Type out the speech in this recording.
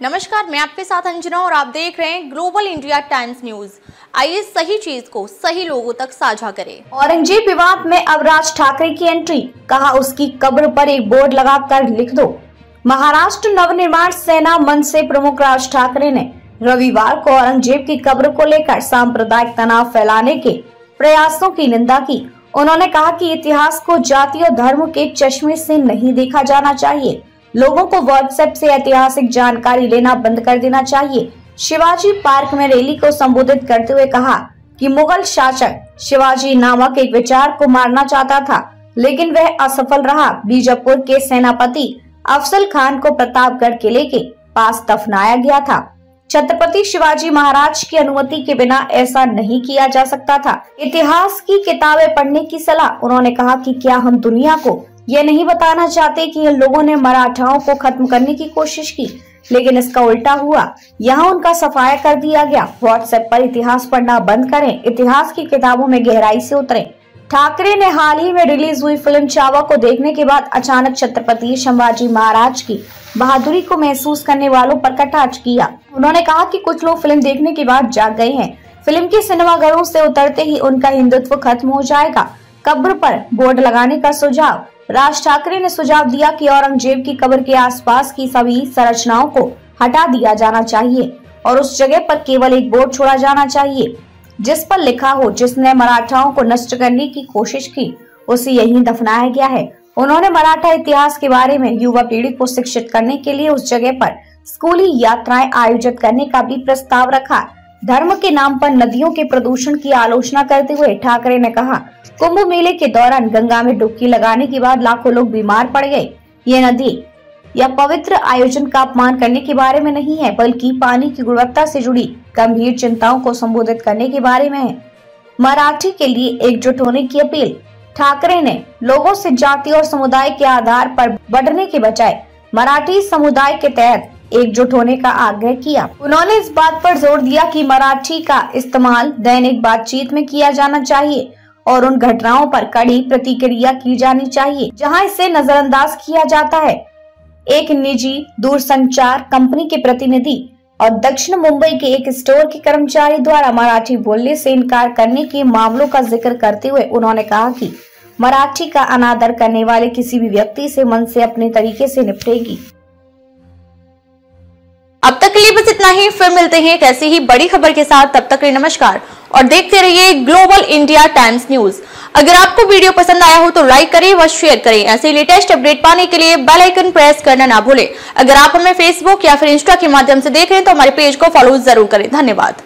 नमस्कार, मैं आपके साथ अंजना और आप देख रहे हैं ग्लोबल इंडिया टाइम्स न्यूज। आइए सही चीज को सही लोगों तक साझा करें। औरंगजेब विवाद में अब राज ठाकरे की एंट्री, कहा उसकी कब्र पर एक बोर्ड लगाकर लिख दो। महाराष्ट्र नवनिर्माण सेना मंच से प्रमुख राज ठाकरे ने रविवार को औरंगजेब की कब्र को लेकर सांप्रदायिक तनाव फैलाने के प्रयासों की निंदा की। उन्होंने कहा कि इतिहास को जाति और धर्म के चश्मे से नहीं देखा जाना चाहिए। लोगों को व्हाट्सएप से ऐतिहासिक जानकारी लेना बंद कर देना चाहिए। शिवाजी पार्क में रैली को संबोधित करते हुए कहा कि मुगल शासक शिवाजी नामक एक विचार को मारना चाहता था, लेकिन वह असफल रहा। बीजापुर के सेनापति अफजल खान को प्रतापगढ़ किले के पास दफनाया गया था। छत्रपति शिवाजी महाराज की अनुमति के बिना ऐसा नहीं किया जा सकता था। इतिहास की किताबें पढ़ने की सलाह। उन्होंने कहा कि क्या हम दुनिया को ये नहीं बताना चाहते कि इन लोगों ने मराठाओं को खत्म करने की कोशिश की, लेकिन इसका उल्टा हुआ। यहाँ उनका सफाया कर दिया गया। व्हाट्सएप पर इतिहास पढ़ना बंद करें, इतिहास की किताबों में गहराई से उतरें। ठाकरे ने हाल ही में रिलीज हुई फिल्म चावा को देखने के बाद अचानक छत्रपति शिवाजी महाराज की बहादुरी को महसूस करने वालों पर कटाक्ष किया। उन्होंने कहा कि कुछ लोग फिल्म देखने के बाद जाग गए हैं। फिल्म के सिनेमाघरों से उतरते ही उनका हिंदुत्व खत्म हो जाएगा। कब्र पर बोर्ड लगाने का सुझाव। राज ठाकरे ने सुझाव दिया कि औरंगजेब की कब्र के आसपास की सभी संरचनाओं को हटा दिया जाना चाहिए और उस जगह पर केवल एक बोर्ड छोड़ा जाना चाहिए जिस पर लिखा हो, जिसने मराठाओं को नष्ट करने की कोशिश की उसे यहीं दफनाया गया है। उन्होंने मराठा इतिहास के बारे में युवा पीढ़ी को शिक्षित करने के लिए उस जगह पर स्कूली यात्राएं आयोजित करने का भी प्रस्ताव रखा। धर्म के नाम पर नदियों के प्रदूषण की आलोचना करते हुए ठाकरे ने कहा, कुंभ मेले के दौरान गंगा में डुबकी लगाने के बाद लाखों लोग बीमार पड़ गए। ये नदी या पवित्र आयोजन का अपमान करने के बारे में नहीं है, बल्कि पानी की गुणवत्ता से जुड़ी गंभीर चिंताओं को संबोधित करने के बारे में है। मराठी के लिए एकजुट होने की अपील। ठाकरे ने लोगों से जाति और समुदाय के आधार पर बढ़ने के बजाय मराठी समुदाय के तहत एकजुट होने का आग्रह किया। उन्होंने इस बात पर जोर दिया कि मराठी का इस्तेमाल दैनिक बातचीत में किया जाना चाहिए और उन घटनाओं पर कड़ी प्रतिक्रिया की जानी चाहिए जहां इसे नजरअंदाज किया जाता है। एक निजी दूरसंचार कंपनी के प्रतिनिधि और दक्षिण मुंबई के एक स्टोर के कर्मचारी द्वारा मराठी बोलने से इनकार करने के मामलों का जिक्र करते हुए उन्होंने कहा कि मराठी का अनादर करने वाले किसी भी व्यक्ति से मन से अपने तरीके से निपटेगी। अब तक के लिए बस इतना ही। फिर मिलते हैं एक ऐसी ही बड़ी खबर के साथ। तब तक के लिए नमस्कार और देखते रहिए ग्लोबल इंडिया टाइम्स न्यूज। अगर आपको वीडियो पसंद आया हो तो लाइक करें व शेयर करें। ऐसे लेटेस्ट अपडेट पाने के लिए बेल आइकन प्रेस करना ना भूलें। अगर आप हमें फेसबुक या फिर इंस्टा के माध्यम से देख रहे हैं तो हमारे पेज को फॉलो जरूर करें। धन्यवाद।